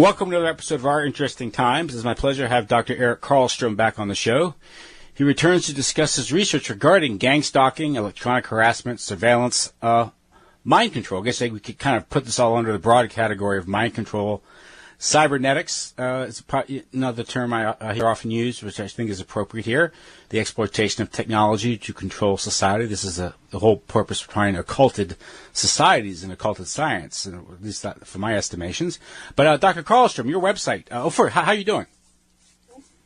Welcome to another episode of Our Interesting Times. It's my pleasure to have Dr. Eric Karlstrom back on the show. He returns to discuss his research regarding gang-stalking, electronic harassment, surveillance, mind control. I guess we could kind of put this all under the broad category of mind control. Cybernetics is another term I hear often used, which I think is appropriate here. The exploitation of technology to control society. This is the whole purpose of trying to occulted societies and occulted science, at least that, for my estimations. But Dr. Karlstrom, your website. How are you doing?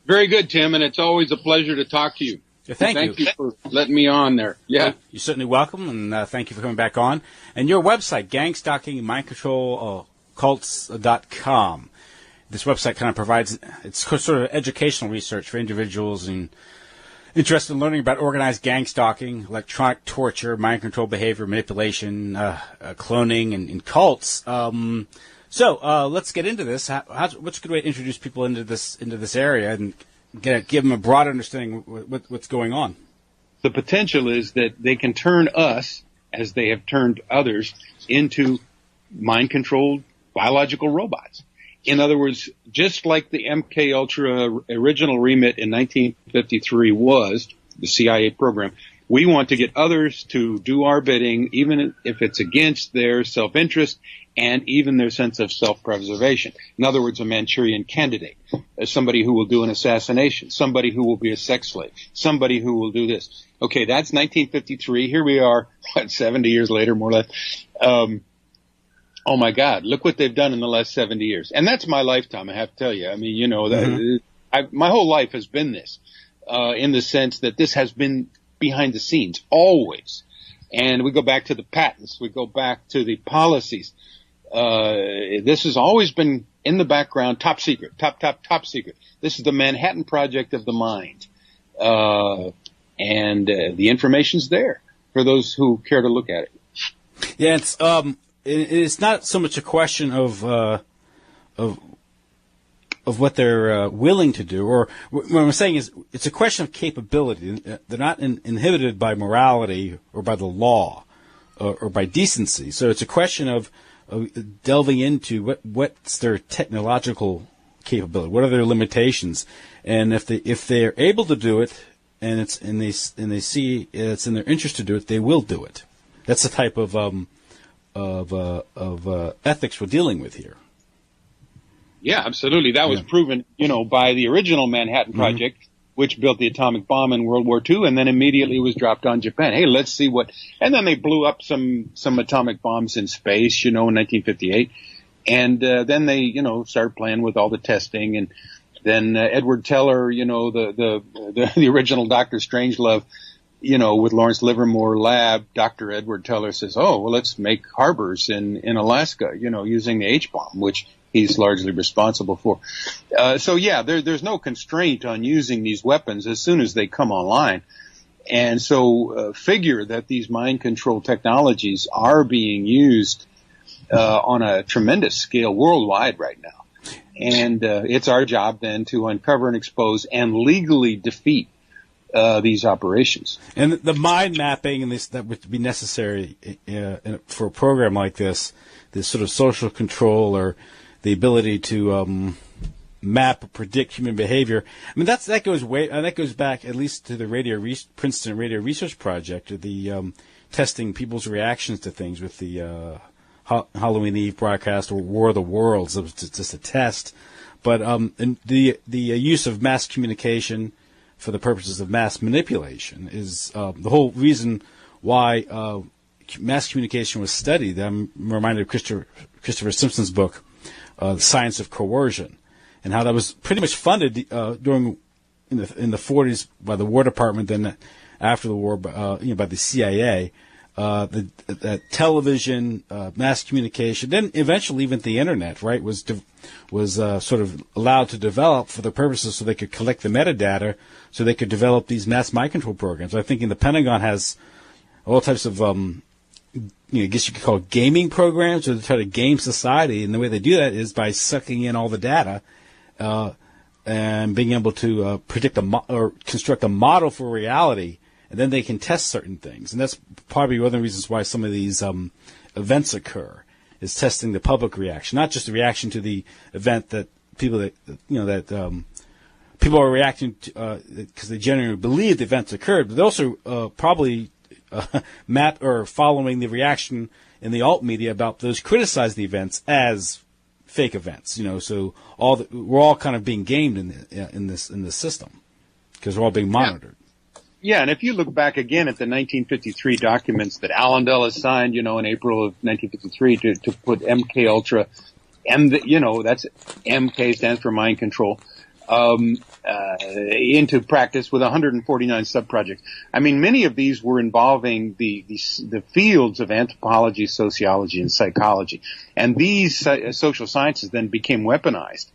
Very good, Tim, and it's always a pleasure to talk to you. Yeah, thank you for letting me on there. Yeah, you're certainly welcome, and thank you for coming back on. And your website, Gang-Stalking, Mind Control, cults.com. This website kind of provides, it's sort of educational research for individuals and interested in learning about organized gang stalking, electronic torture, mind control behavior, manipulation, cloning, and cults. So let's get into this. What's a good way to introduce people into this area and give them a broad understanding of what's going on? The potential is that they can turn us, as they have turned others, into mind-controlled biological robots. In other words, just like the MK Ultra original remit in 1953 was, the CIA program, we want to get others to do our bidding, even if it's against their self-interest and even their sense of self-preservation. In other words, a Manchurian candidate, somebody who will do an assassination, somebody who will be a sex slave, somebody who will do this. Okay, that's 1953. Here we are, 70 years later, more or less. Oh my God, look what they've done in the last 70 years. And that's my lifetime, I have to tell you. I mean, my whole life has been this, in the sense that this has been behind the scenes, always. And we go back to the patents, we go back to the policies. This has always been in the background, top secret, top secret. This is the Manhattan Project of the mind. And the information's there for those who care to look at it. Yeah, it's not so much a question of what they're willing to do, or what I'm saying is it's a question of capability. They're not inhibited by morality or by the law or by decency. So it's a question of delving into what's their technological capability, what are their limitations, and if they're able to do it, and they see it's in their interest to do it, they will do it. That's the type of ethics we're dealing with here. Yeah, absolutely. That was proven, by the original Manhattan Project, which built the atomic bomb in World War II, and then immediately was dropped on Japan. Hey, let's see and then they blew up some atomic bombs in space, in 1958. And, then they, started playing with all the testing. And then, Edward Teller, the original Dr. Strangelove, with Lawrence Livermore Lab, Dr. Edward Teller says, let's make harbors in Alaska, using the H-bomb, which he's largely responsible for. There's no constraint on using these weapons as soon as they come online. And so figure that these mind control technologies are being used on a tremendous scale worldwide right now. And it's our job then to uncover and expose and legally defeat these operations. And the mind mapping and that would be necessary for a program like this sort of social control or the ability to map or predict human behavior. I mean, that goes back at least to the Princeton Radio Research Project, or the testing people's reactions to things with the Halloween Eve broadcast or War of the Worlds. It was just a test, but and the use of mass communication for the purposes of mass manipulation is the whole reason why mass communication was studied. I'm reminded of Christopher Simpson's book, The Science of Coercion, and how that was pretty much funded in the 40s by the War Department, then after the war by the CIA. The television, mass communication, then eventually even the internet, right, was sort of allowed to develop for the purposes so they could collect the metadata, so they could develop these mass mind control programs. I think the Pentagon has all types of, I guess you could call it gaming programs, or to try to game society, and the way they do that is by sucking in all the data and being able to predict or construct a model for reality. And then they can test certain things. And that's probably one of the reasons why some of these events occur. is testing the public reaction, not just the reaction to the event that people people are reacting to because they genuinely believe the events occurred, but they also probably map or following the reaction in the alt media about those criticize the events as fake events. So we're all kind of being gamed in this system because we're all being monitored. Yeah, and if you look back again at the 1953 documents that Allen Dulles signed, in April of 1953 to put MK Ultra, that's MK stands for mind control, into practice with 149 sub-projects. I mean, many of these were involving the fields of anthropology, sociology, and psychology. And these social sciences then became weaponized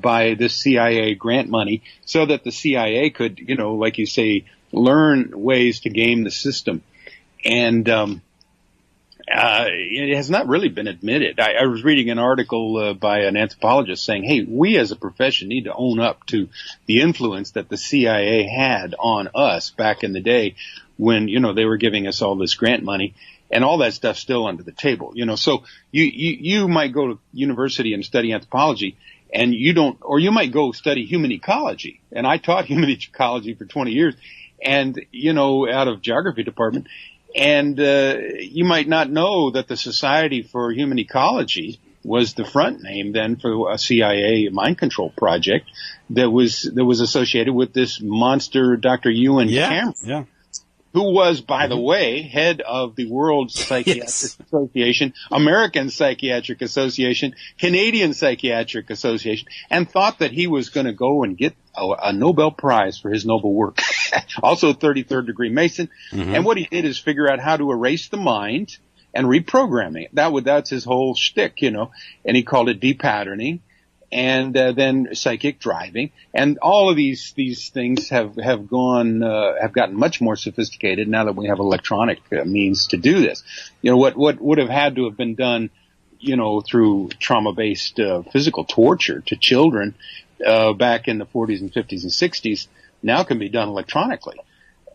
by the CIA grant money so that the CIA could, like you say, learn ways to game the system. And it has not really been admitted. I was reading an article by an anthropologist saying, hey, we as a profession need to own up to the influence that the CIA had on us back in the day when, they were giving us all this grant money, and all that stuff's still under the table. So you might go to university and study anthropology, and you might go study human ecology. And I taught human ecology for 20 years, and, out of geography department. And you might not know that the Society for Human Ecology was the front name then for a CIA mind control project that was associated with this monster Dr. Ewan Cameron, who was, by the way, head of the World Psychiatric Association, American Psychiatric Association, Canadian Psychiatric Association, and thought that he was going to go and get a Nobel Prize for his noble work. Also 33rd degree Mason. Mm-hmm. And what he did is figure out how to erase the mind and reprogramming it. That's his whole shtick, and he called it depatterning. And then psychic driving, and all of these things have gotten much more sophisticated now that we have electronic means to do this. What would have had to have been done, through trauma-based physical torture to children back in the 40s and 50s and 60s now can be done electronically.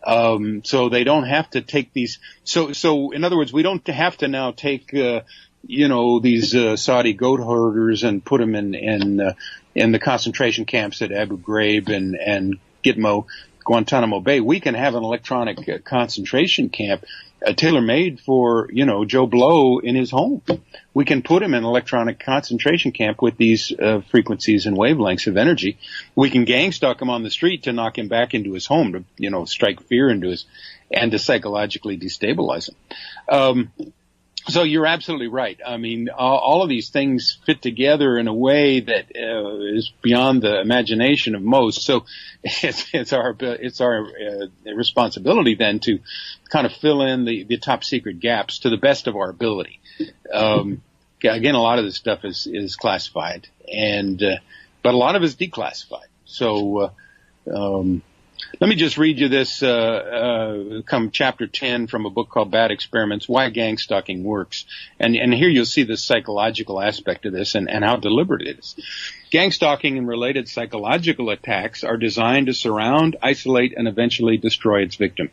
So they don't have to take these. So in other words, we don't have to now take these Saudi goat herders and put them in the concentration camps at Abu Ghraib and Gitmo, Guantanamo Bay. We can have an electronic concentration camp tailor-made for, Joe Blow in his home. We can put him in an electronic concentration camp with these frequencies and wavelengths of energy. We can gang-stalk him on the street to knock him back into his home, to, strike fear into and to psychologically destabilize him. So you're absolutely right. I mean, all of these things fit together in a way that is beyond the imagination of most. So it's our responsibility then to kind of fill in the top secret gaps to the best of our ability. Again, a lot of this stuff is classified, but a lot of it's declassified. So let me just read you this, come chapter 10 from a book called Bad Experiments, Why Gang-Stalking Works. And here you'll see the psychological aspect of this and how deliberate it is. Gang-stalking and related psychological attacks are designed to surround, isolate, and eventually destroy its victim.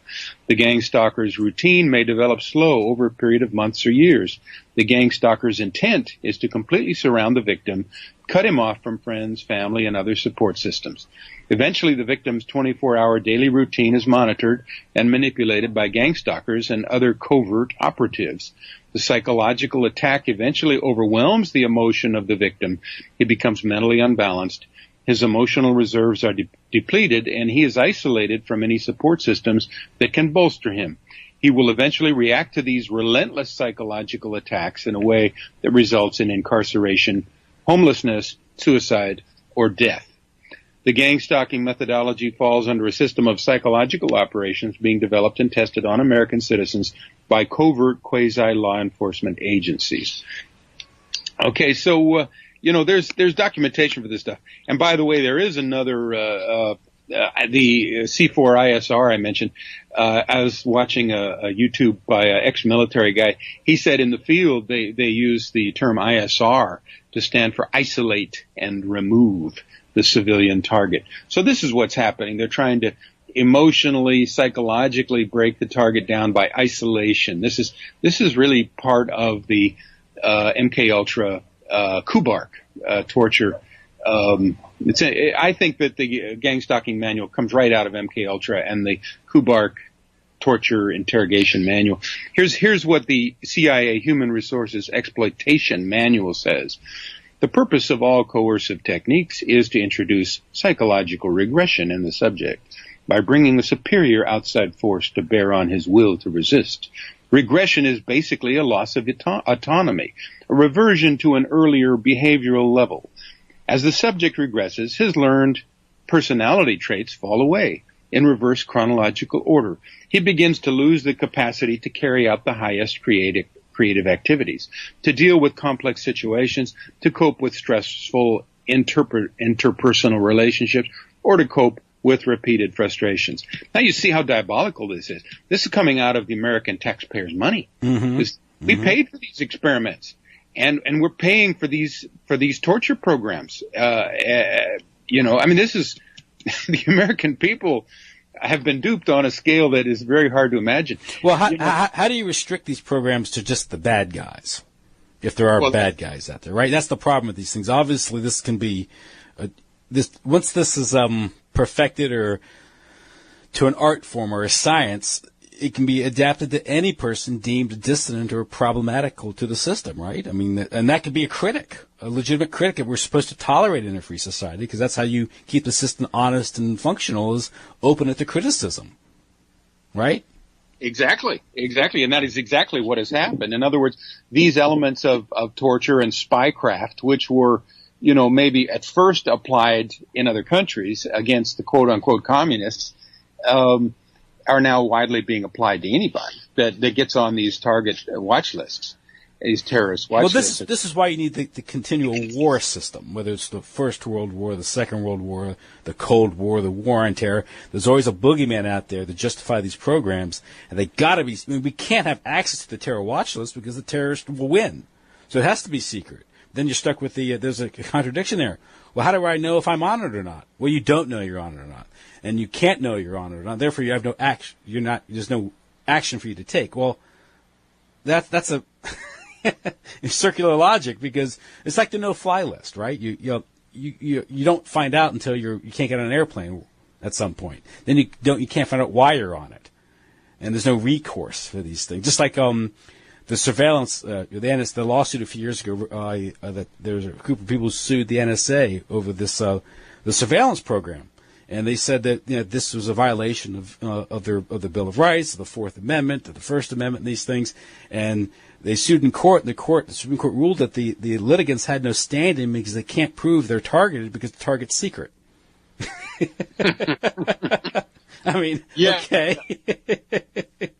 The gang-stalker's routine may develop slow over a period of months or years. The gang-stalker's intent is to completely surround the victim, cut him off from friends, family, and other support systems. Eventually, the victim's 24-hour daily routine is monitored and manipulated by gang-stalkers and other covert operatives. The psychological attack eventually overwhelms the emotion of the victim. He becomes mentally unbalanced. His emotional reserves are depleted, and he is isolated from any support systems that can bolster him. He will eventually react to these relentless psychological attacks in a way that results in incarceration, homelessness, suicide, or death. The gang-stalking methodology falls under a system of psychological operations being developed and tested on American citizens by covert quasi-law enforcement agencies. Okay, so, there's documentation for this stuff. And by the way, there is another, the C4ISR I mentioned. I was watching a YouTube by an ex-military guy. He said in the field they use the term ISR to stand for isolate and remove the civilian target. So this is what's happening. They're trying to emotionally, psychologically break the target down by isolation. This is really part of the MK Ultra, Kubark torture. I think that the Gang-Stalking manual comes right out of MK Ultra and the Kubark torture interrogation manual. Here's what the CIA Human Resources Exploitation Manual says. The purpose of all coercive techniques is to introduce psychological regression in the subject by bringing a superior outside force to bear on his will to resist. Regression is basically a loss of autonomy, a reversion to an earlier behavioral level. As the subject regresses, his learned personality traits fall away in reverse chronological order. He begins to lose the capacity to carry out the highest creative activities, to deal with complex situations, to cope with stressful interpersonal relationships, or to cope with repeated frustrations. Now you see how diabolical this is. This is coming out of the American taxpayers' money. Mm-hmm. We paid for these experiments, and we're paying for these torture programs. This is the American people have been duped on a scale that is very hard to imagine. Well, how do you restrict these programs to just the bad guys, if there are bad guys out there, right? That's the problem with these things. Obviously, this can be once this is perfected or to an art form or a science, it can be adapted to any person deemed dissonant or problematical to the system, right? I mean, and that could be a legitimate critic that we're supposed to tolerate in a free society, because that's how you keep the system honest and functional, is open it to criticism, right? Exactly. And that is exactly what has happened. In other words, these elements of torture and spycraft, which were, maybe at first applied in other countries against the quote-unquote communists, are now widely being applied to anybody that gets on these target watch lists, these terrorist watch lists. Well, this is why you need the continual war system, whether it's the First World War, the Second World War, the Cold War, the War on Terror. There's always a boogeyman out there to justify these programs, and they got to be. I mean, we can't have access to the terror watch list because the terrorists will win, so it has to be secret. Then you're stuck with there's a contradiction there. Well, how do I know if I'm on it or not? Well, you don't know you're on it or not. And you can't know you're on it or not. Therefore, you have no action. There's no action for you to take. Well, that's a circular logic, because it's like the no-fly list, right? You don't find out until you can't get on an airplane at some point. Then you can't find out why you're on it. And there's no recourse for these things. Just like the surveillance, the lawsuit a few years ago, that there was a group of people who sued the NSA over this the surveillance program, and they said that this was a violation of the Bill of Rights, of the Fourth Amendment, of the First Amendment, and these things, and they sued in court. And the Supreme Court ruled that the litigants had no standing because they can't prove they're targeted because the target's secret. I mean, yeah. Okay.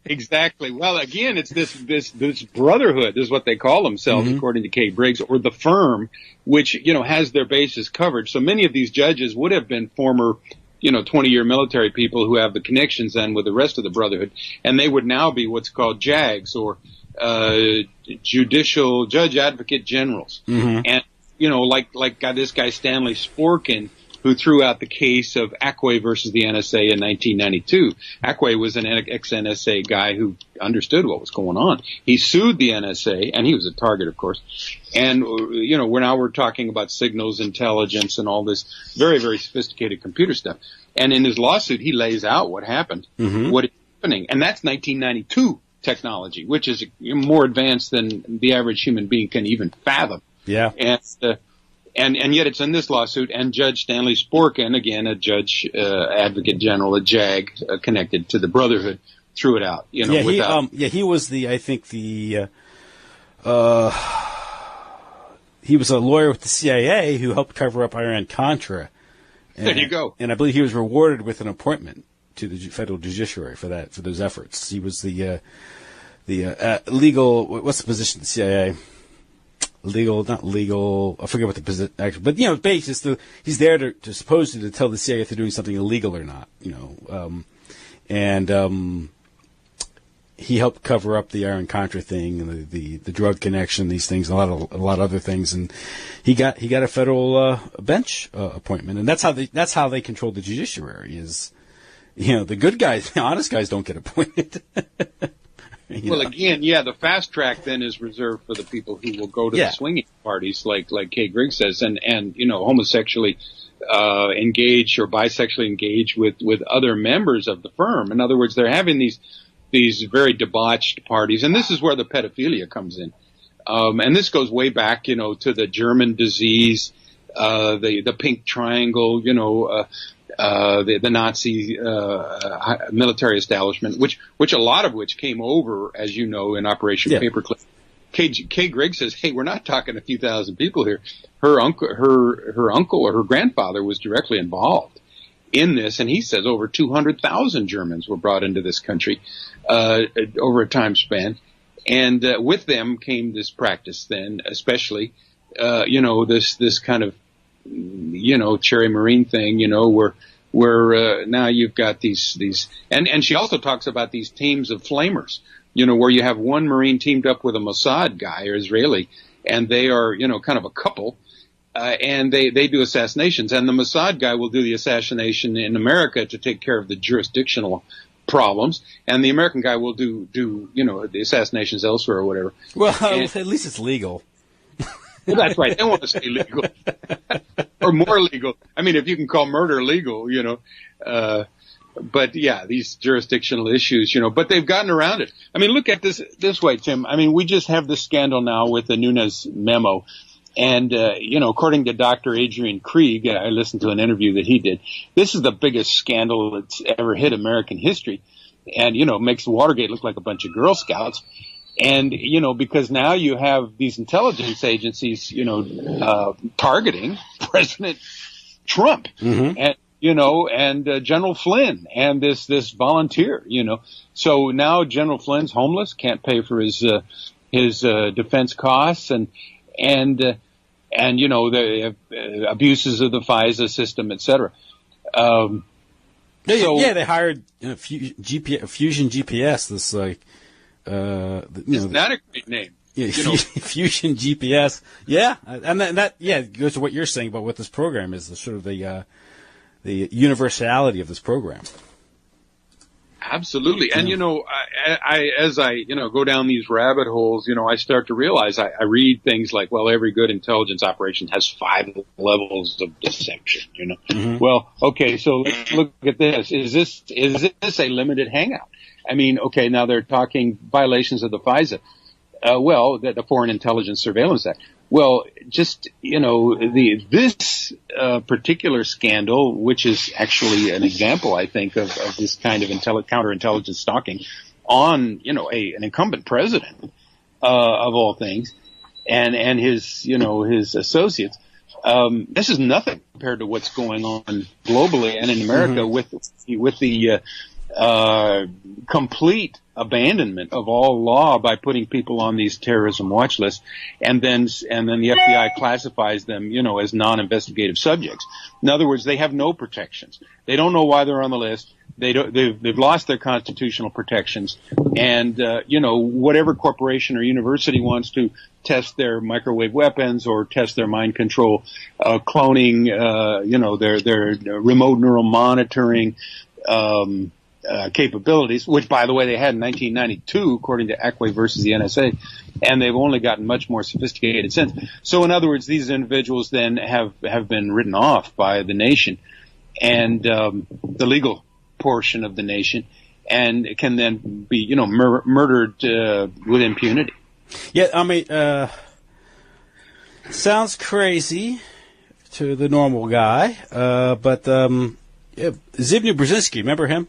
Exactly. Well, again, it's this brotherhood is what they call themselves, mm-hmm. according to Kay Briggs, or the firm, which, has their bases covered. So many of these judges would have been former, 20-year military people who have the connections then with the rest of the brotherhood, and they would now be what's called JAGs, or judicial judge advocate generals. Mm-hmm. And, like this guy Stanley Sporkin, who threw out the case of Acquay versus the NSA in 1992. Acquay was an ex-NSA guy who understood what was going on. He sued the NSA, and he was a target, of course. And, we're talking about signals intelligence and all this very, very sophisticated computer stuff. And in his lawsuit, he lays out what happened, mm-hmm. what is happening. And that's 1992 technology, which is more advanced than the average human being can even fathom. Yeah. And yet it's in this lawsuit, and Judge Stanley Sporkin, again, a judge, advocate general, a JAG, connected to the Brotherhood, threw it out. He was he was a lawyer with the CIA who helped cover up Iran-Contra. There you go. And I believe he was rewarded with an appointment to the federal judiciary for those efforts. He was the legal. What's the position of the CIA? Not legal. I forget what the position actually, but basically, he's there to supposedly to tell the CIA if they're doing something illegal or not. He helped cover up the Iran-Contra thing and the drug connection, these things, a lot of other things, and he got a federal bench appointment, and that's how they control the judiciary. Is the good guys, the honest guys, don't get appointed. Well, again, the fast track then is reserved for the people who will go to the swinging parties, like Kay Griggs says, and homosexually engage or bisexually engage with other members of the firm. In other words, they're having these very debauched parties, and this is where the pedophilia comes in. And this goes way back, to the German disease, the pink triangle, the Nazi military establishment, which a lot of which came over, as you know, in Operation Paperclip. Kay Griggs says, "Hey, we're not talking a few thousand people here. Her uncle or her grandfather was directly involved in this, and he says over 200,000 Germans were brought into this country over a time span, and with them came this practice. Then, especially, this kind of cherry marine thing, where now you've got these, and she also talks about these teams of flamers, where you have one Marine teamed up with a Mossad guy or Israeli, and they are, kind of a couple, and they do assassinations, and the Mossad guy will do the assassination in America to take care of the jurisdictional problems, and the American guy will do the assassinations elsewhere or whatever. Well, at least it's legal. Well, that's right. They want to stay legal or more legal. I mean, if you can call murder legal, but yeah, these jurisdictional issues, but they've gotten around it. I mean, look at this way, Tim. I mean, we just have this scandal now with the Nunes memo. And, according to Dr. Adrian Krieg, I listened to an interview that he did. This is the biggest scandal that's ever hit American history. And, makes Watergate look like a bunch of Girl Scouts. And, because now you have these intelligence agencies, targeting President Trump and, and General Flynn and this volunteer, So now General Flynn's homeless, can't pay for his defense costs and the abuses of the FISA system, et cetera. They hired Fusion GPS, this isn't that a great name? Yeah, Fusion GPS. Yeah, and that goes to what you're saying about what this program is, the sort of the universality of this program. Absolutely. And, as I go down these rabbit holes, I start to realize I read things like, well, every good intelligence operation has 5 levels of deception, Well, okay, so let's look at this. Is this a limited hangout? I mean, okay, now they're talking violations of the FISA. The Foreign Intelligence Surveillance Act. Well, just, this particular scandal, which is actually an example, I think, of this kind of counterintelligence stalking on, an incumbent president, of all things, and his associates. This is nothing compared to what's going on globally and in America with the complete abandonment of all law by putting people on these terrorism watch lists, and then the FBI classifies them, as non-investigative subjects. In other words, they have no protections. They don't know why they're on the list. They've lost their constitutional protections, and whatever corporation or university wants to test their microwave weapons or test their mind control, cloning, their remote neural monitoring. Capabilities, which, by the way, they had in 1992, according to Ackway versus the NSA, and they've only gotten much more sophisticated since. So, in other words, these individuals then have been written off by the nation and the legal portion of the nation, and can then be, murdered with impunity. Yeah, I mean, sounds crazy to the normal guy, but Zbigniew Brzezinski, remember him?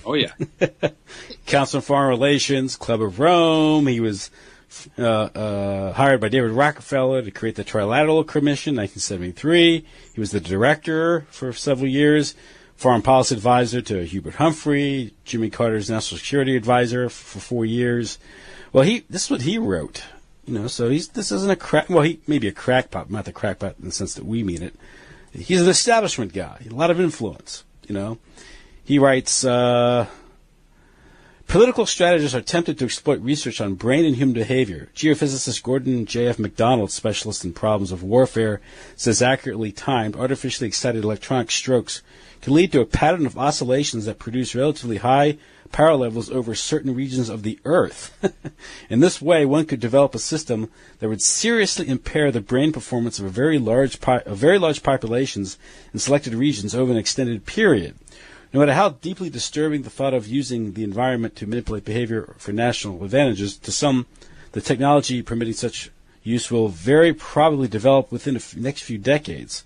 Oh, yeah. Council on Foreign Relations, Club of Rome. He was hired by David Rockefeller to create the Trilateral Commission in 1973. He was the director for several years, foreign policy advisor to Hubert Humphrey, Jimmy Carter's national security advisor for 4 years. Well, this is what he wrote. So this isn't a crack. Well, he may be a crackpot, not the crackpot in the sense that we mean it. He's an establishment guy, a lot of influence, He writes, political strategists are tempted to exploit research on brain and human behavior. Geophysicist Gordon J.F. McDonald, specialist in problems of warfare, says accurately timed, artificially excited electronic strokes can lead to a pattern of oscillations that produce relatively high power levels over certain regions of the Earth. In this way, one could develop a system that would seriously impair the brain performance of very large populations in selected regions over an extended period. No matter how deeply disturbing the thought of using the environment to manipulate behavior for national advantages, to some, the technology permitting such use will very probably develop within the next few decades.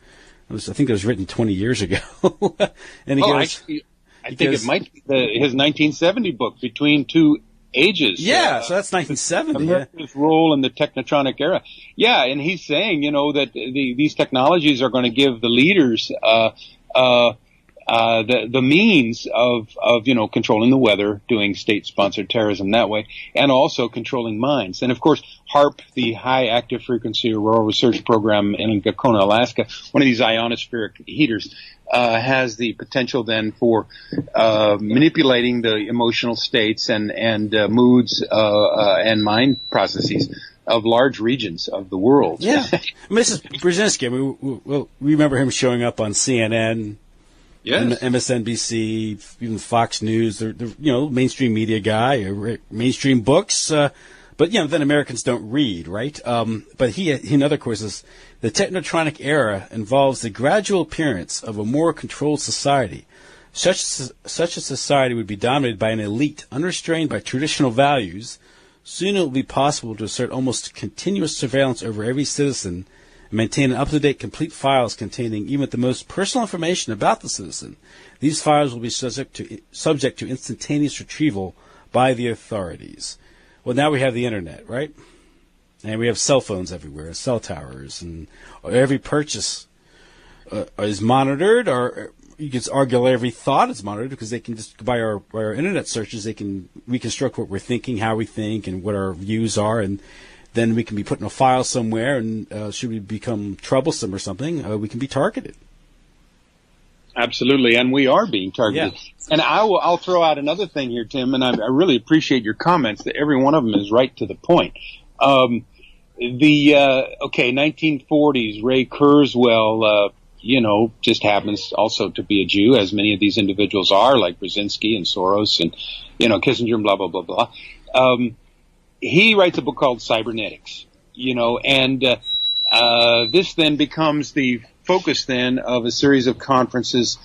I think it was written 20 years ago. And he goes, I think it might be his 1970 book, Between Two Ages. Yeah, so that's 1970. America's role in the technotronic era. Yeah, and he's saying, that these technologies are going to give the leaders the means of controlling the weather, doing state-sponsored terrorism that way, and also controlling minds. And of course, HAARP, the High Active Frequency Auroral Research Program in Gakona, Alaska, one of these ionospheric heaters, has the potential then for manipulating the emotional states and moods and mind processes of large regions of the world. Yeah, Mrs. Brzezinski, we remember him showing up on CNN. Yes. MSNBC, even Fox News, they're mainstream media guy, mainstream books, but then Americans don't read, right? But he in other courses, the technotronic era involves the gradual appearance of a more controlled society. Such a society would be dominated by an elite, unrestrained by traditional values. Soon it will be possible to assert almost continuous surveillance over every citizen, maintain up-to-date complete files containing even the most personal information about the citizen. These files will be subject to instantaneous retrieval by the authorities. Well, now we have the internet, right? And we have cell phones everywhere, cell towers, and every purchase is monitored, or you could argue every thought is monitored, because they can just, by our internet searches, they can reconstruct what we're thinking, how we think, and what our views are, and then we can be put in a file somewhere, and should we become troublesome or something, we can be targeted. Absolutely, and we are being targeted. Yeah. And I'll throw out another thing here, Tim, and I really appreciate your comments. That every one of them is right to the point. 1940s, Ray Kurzweil, just happens also to be a Jew, as many of these individuals are, like Brzezinski and Soros and, Kissinger and blah, blah, blah, blah. He writes a book called Cybernetics, and this then becomes the focus then of a series of conferences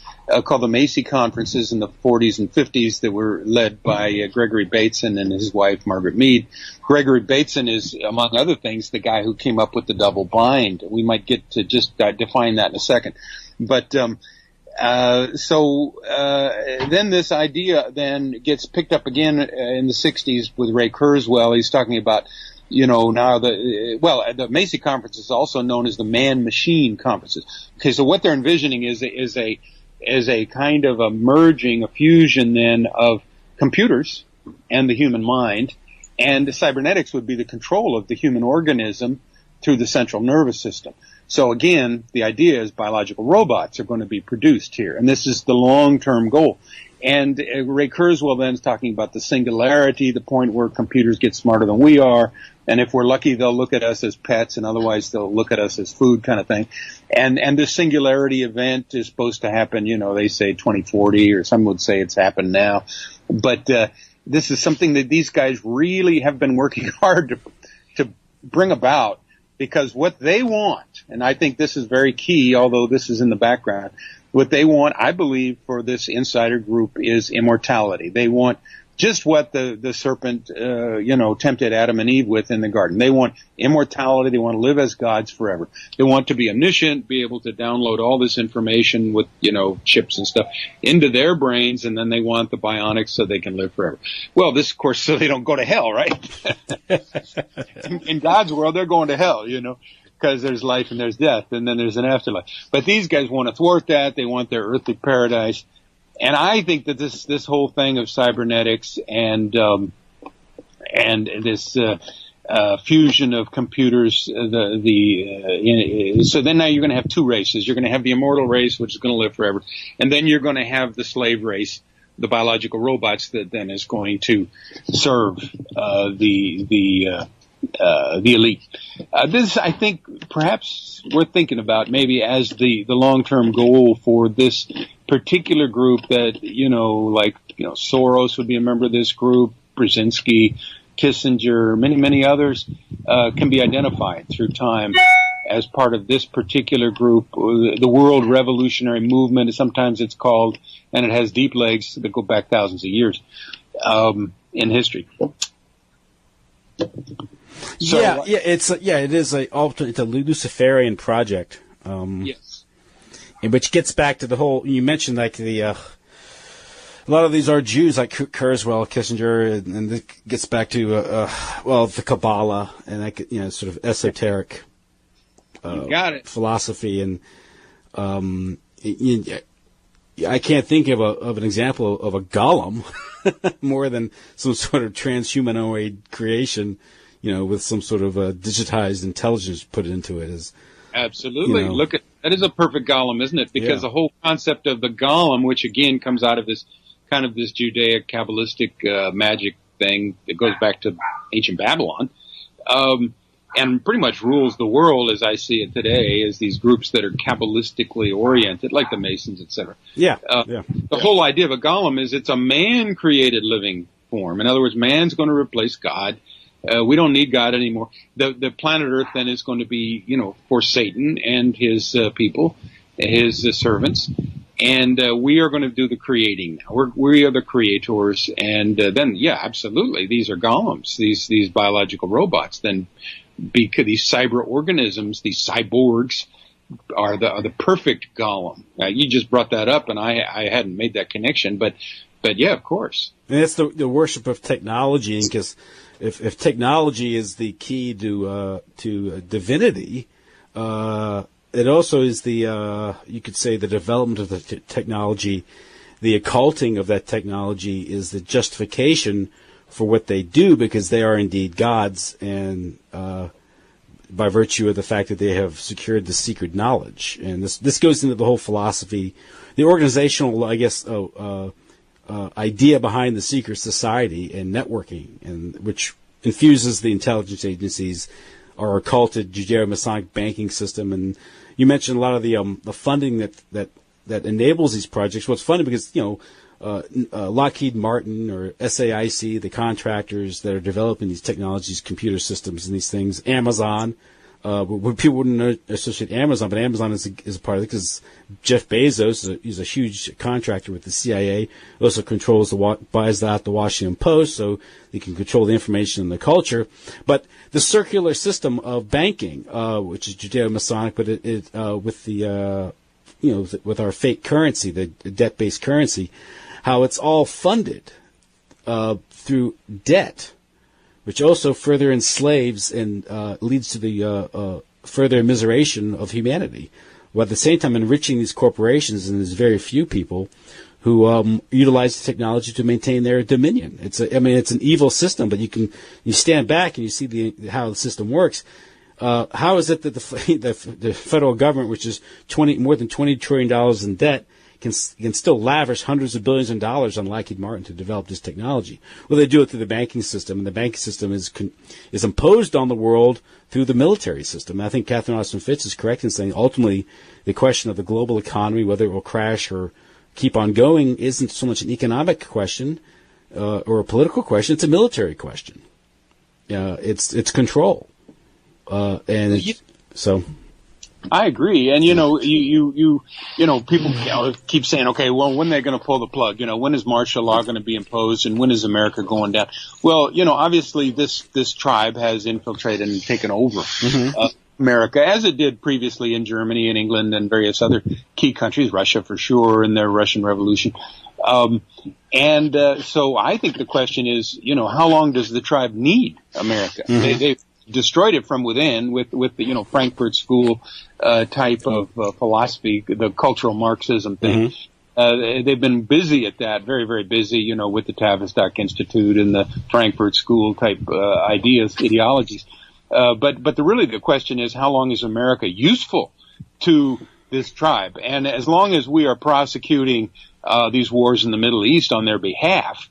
called the Macy Conferences in the 40s and 50s that were led by Gregory Bateson and his wife, Margaret Mead. Gregory Bateson is, among other things, the guy who came up with the double bind. We might get to just define that in a second. But then this idea then gets picked up again in the 60s with Ray Kurzweil. He's talking about, now the Macy Conference is also known as the Man-Machine Conferences. Okay, so what they're envisioning is a kind of a merging, a fusion then of computers and the human mind, and the cybernetics would be the control of the human organism through the central nervous system. So again, the idea is biological robots are going to be produced here, and this is the long-term goal. And Ray Kurzweil then is talking about the singularity, the point where computers get smarter than we are, and if we're lucky, they'll look at us as pets, and otherwise they'll look at us as food, kind of thing. And this singularity event is supposed to happen, they say 2040, or some would say it's happened now. But this is something that these guys really have been working hard to bring about. Because what they want, and I think this is very key, although this is in the background, what they want, I believe, for this insider group is immortality. They want just what the serpent, tempted Adam and Eve with in the garden. They want immortality. They want to live as gods forever. They want to be omniscient, be able to download all this information with, chips and stuff into their brains, and then they want the bionics so they can live forever. Well, this, of course, so they don't go to hell, right? In God's world, they're going to hell, because there's life and there's death, and then there's an afterlife. But these guys want to thwart that. They want their earthly paradise. And I think that this whole thing of cybernetics and this fusion of computers, so then now you're going to have two races. You're going to have the immortal race, which is going to live forever, and then you're going to have the slave race, the biological robots, that then is going to serve the elite. This, I think, perhaps worth thinking about maybe as the long-term goal for this particular group that, Soros would be a member of this group, Brzezinski, Kissinger, many others, can be identified through time as part of this particular group, the World Revolutionary Movement, sometimes it's called, and it has deep legs that go back thousands of years in history. So, it is it's a Luciferian project. Yes. Which gets back to the whole, you mentioned like a lot of these are Jews, like Kurzweil, Kissinger, and it gets back to, the Kabbalah and that, sort of esoteric philosophy. And I can't think of an example of a golem more than some sort of transhumanoid creation, with some sort of digitized intelligence put into it. Absolutely. Look at that is a perfect golem, isn't it? Because the whole concept of the golem, which again comes out of this kind of this Judaic Kabbalistic magic thing that goes back to ancient Babylon, and pretty much rules the world as I see it today, is these groups that are Kabbalistically oriented, like the Masons, etc. The whole idea of a golem is it's a man-created living form. In other words, man's going to replace God. We don't need God anymore. The planet Earth then is going to be, for Satan and his people, his servants, and we are going to do the creating now. We are the creators, and then, absolutely, these are golems, these biological robots. Then, because these cyber organisms, these cyborgs, are the perfect golem. You just brought that up, and I hadn't made that connection, but yeah, of course. And it's the worship of technology, because if technology is the key to divinity, it also is you could say the development of the technology, the occulting of that technology is the justification for what they do, because they are indeed gods, and by virtue of the fact that they have secured the secret knowledge. And this goes into the whole philosophy, the organizational, I guess, idea behind the secret society and networking, and which infuses the intelligence agencies, our occulted Judeo-Masonic banking system. And you mentioned a lot of the funding that enables these projects. Well, it's funny because Lockheed Martin or SAIC, the contractors that are developing these technologies, computer systems, and these things, Amazon. People wouldn't associate Amazon, but Amazon is a part of it, because Jeff Bezos is a huge contractor with the CIA. Also controls buys out the Washington Post, so they can control the information and the culture. But the circular system of banking, which is Judeo-Masonic, but it with the with our fake currency, the debt-based currency, how it's all funded through debt, which also further enslaves and leads to the further immiseration of humanity, while at the same time enriching these corporations, and there's very few people who utilize the technology to maintain their dominion. It's an evil system, but you stand back and you see how the system works. How is it that the federal government, which is more than $20 trillion in debt, can still lavish hundreds of billions of dollars on Lockheed Martin to develop this technology? Well, they do it through the banking system, and the banking system is imposed on the world through the military system. And I think Catherine Austin Fitts is correct in saying ultimately the question of the global economy, whether it will crash or keep on going, isn't so much an economic question or a political question; it's a military question. It's control, so. I agree, and people keep saying, okay, well, when are they going to pull the plug? When is martial law going to be imposed, and when is America going down? Well, obviously this tribe has infiltrated and taken over America, as it did previously in Germany and England and various other key countries, Russia for sure, in their Russian Revolution. So I think the question is, how long does the tribe need America? They've destroyed it from within with the Frankfurt School type of philosophy, the cultural Marxism thing. They've been busy at that, very, very busy, with the Tavistock Institute and the Frankfurt School type ideologies. But the question is, how long is America useful to this tribe? And as long as we are prosecuting these wars in the Middle East on their behalf,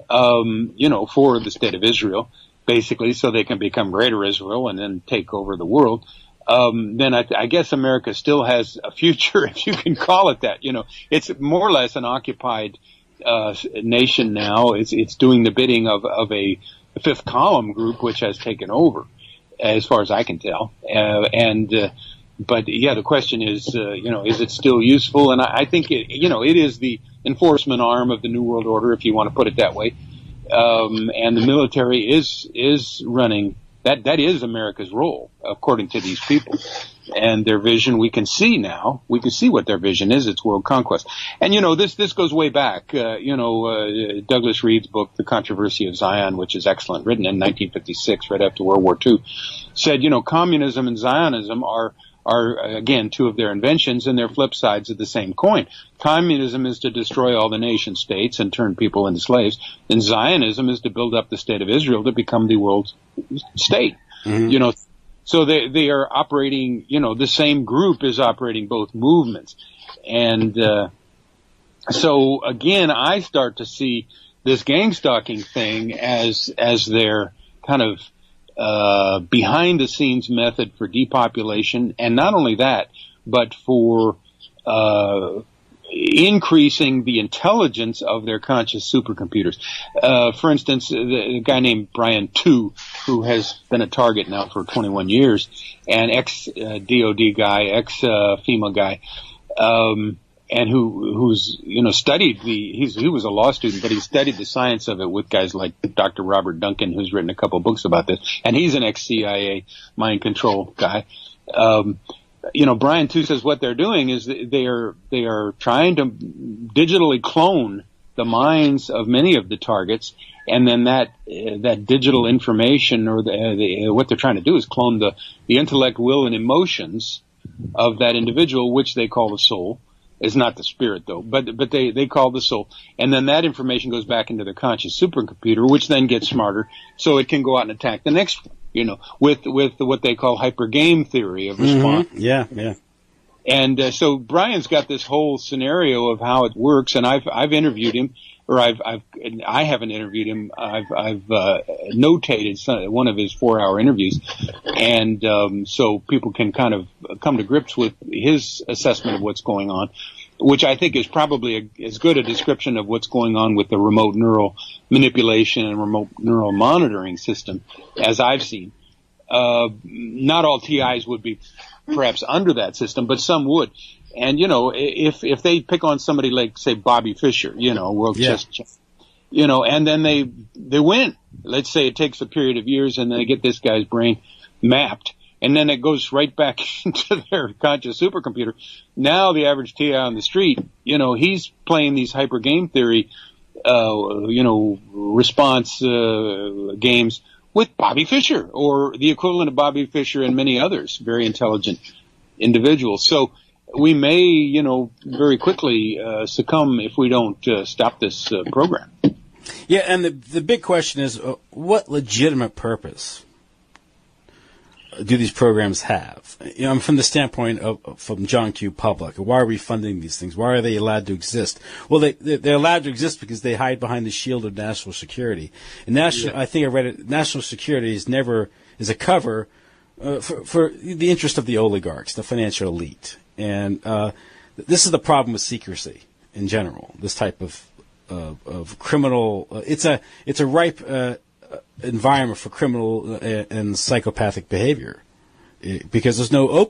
for the state of Israel, basically, so they can become Greater Israel and then take over the world, then I guess America still has a future, if you can call it that. It's more or less an occupied nation now. It's doing the bidding of a fifth column group, which has taken over, as far as I can tell. But yeah, the question is, is it still useful? And I think it is the enforcement arm of the New World Order, if you want to put it that way. And the military is running. That is America's role, according to these people. And their vision, we can see now. We can see what their vision is. It's world conquest. And, this goes way back. Douglas Reed's book, The Controversy of Zion, which is excellent, written in 1956, right after World War II, said, communism and Zionism are again, two of their inventions, and they're flip sides of the same coin. Communism is to destroy all the nation states and turn people into slaves, and Zionism is to build up the state of Israel to become the world state. Mm-hmm. So they are operating, the same group is operating both movements. And so again, I start to see this gang-stalking thing as their kind of behind the scenes method for depopulation, and not only that, but for increasing the intelligence of their conscious supercomputers. For instance, the guy named Pt2, who has been a target now for 21 years, and ex-DOD guy, ex-FEMA guy, and who's studied he was a law student, but he studied the science of it with guys like Dr. Robert Duncan, who's written a couple books about this, and he's an ex-CIA mind control guy. Brian too says what they're doing is they are trying to digitally clone the minds of many of the targets, and then that digital information, or what they're trying to do is clone the intellect, will, and emotions of that individual, which they call the soul. It's not the spirit though, but they call the soul, and then that information goes back into their conscious supercomputer, which then gets smarter, so it can go out and attack the next one. With what they call hyper game theory of response. Mm-hmm. Yeah. And so Brian's got this whole scenario of how it works, and I've interviewed him, or I haven't interviewed him. I've notated one of his 4-hour interviews, and so people can kind of come to grips with his assessment of what's going on, which I think is probably as good a description of what's going on with the remote neural manipulation and remote neural monitoring system as I've seen. Not all TIs would be perhaps under that system, but some would. And, if they pick on somebody like, say, Bobby Fischer, world chess, and then they win. Let's say it takes a period of years and they get this guy's brain mapped, and then it goes right back into their conscious supercomputer. Now the average TI on the street, he's playing these hyper game theory, response games with Bobby Fischer, or the equivalent of Bobby Fischer and many others, very intelligent individuals. So we may, very quickly succumb if we don't stop this program. Yeah, and the big question is, what legitimate purpose do these programs have? From the standpoint from John Q. Public, why are we funding these things? Why are they allowed to exist? Well, they're allowed to exist because they hide behind the shield of national security. And I think I read it. National security is a cover for the interest of the oligarchs, the financial elite. And this is the problem with secrecy in general. This type of criminal, it's a ripe environment for criminal and psychopathic behavior, because there's no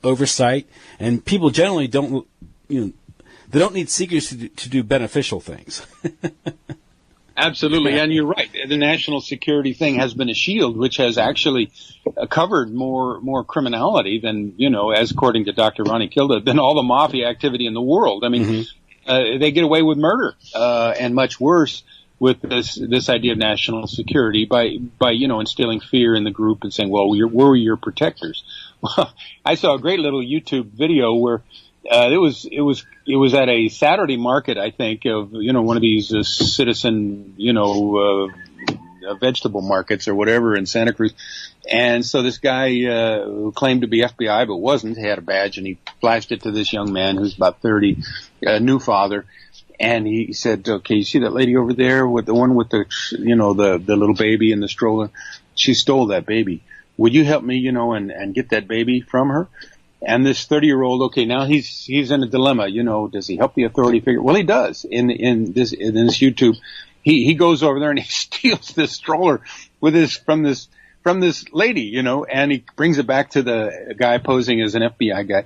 oversight, and people generally don't they don't need secrecy to do beneficial things. Absolutely, and you're right. The national security thing has been a shield, which has actually covered more criminality than, as according to Dr. Ronnie Kilda, than all the mafia activity in the world. I mean, they get away with murder, and much worse with this idea of national security by instilling fear in the group and saying, well, we're your protectors. I saw a great little YouTube video where it was at a Saturday market, I think, of one of these citizen vegetable markets or whatever in Santa Cruz, and so this guy who claimed to be FBI but wasn't, he had a badge, and he flashed it to this young man who's about 30, new father, and he said, "Okay, you see that lady over there with the one with the the little baby in the stroller? She stole that baby." would you help me, and get that baby from her? And this 30-year-old, okay, now he's in a dilemma, does he help the authority figure? Well, he does in this YouTube. He goes over there and he steals this stroller from this lady, and he brings it back to the guy posing as an FBI guy.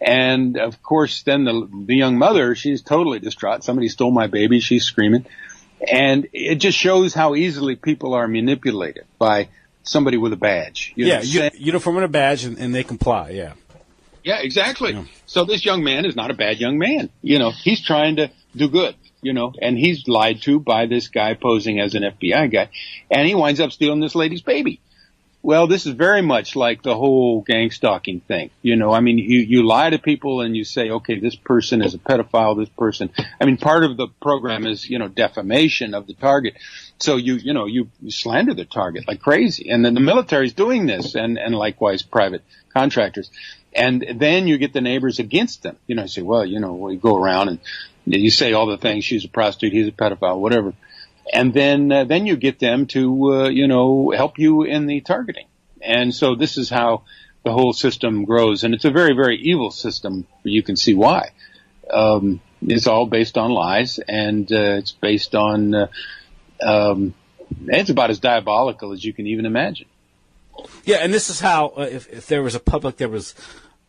And of course, then the young mother, she's totally distraught. Somebody stole my baby. She's screaming. And it just shows how easily people are manipulated by somebody with a badge. Uniform and a badge, and they comply. Yeah. Yeah, exactly. Yeah. So this young man is not a bad young man. He's trying to do good, and he's lied to by this guy posing as an FBI guy. And he winds up stealing this lady's baby. Well, this is very much like the whole gang-stalking thing. You lie to people and you say, okay, this person is a pedophile, this person. Part of the program is, defamation of the target. So you slander the target like crazy. And then the military's doing this and likewise private contractors. And then you get the neighbors against them. You say, well, you go around and you say all the things, she's a prostitute, he's a pedophile, whatever. And then you get them to, help you in the targeting. And so this is how the whole system grows. And it's a very, very evil system. You can see why. It's all based on lies, and it's based on, it's about as diabolical as you can even imagine. Yeah, and this is how, if there was a public that was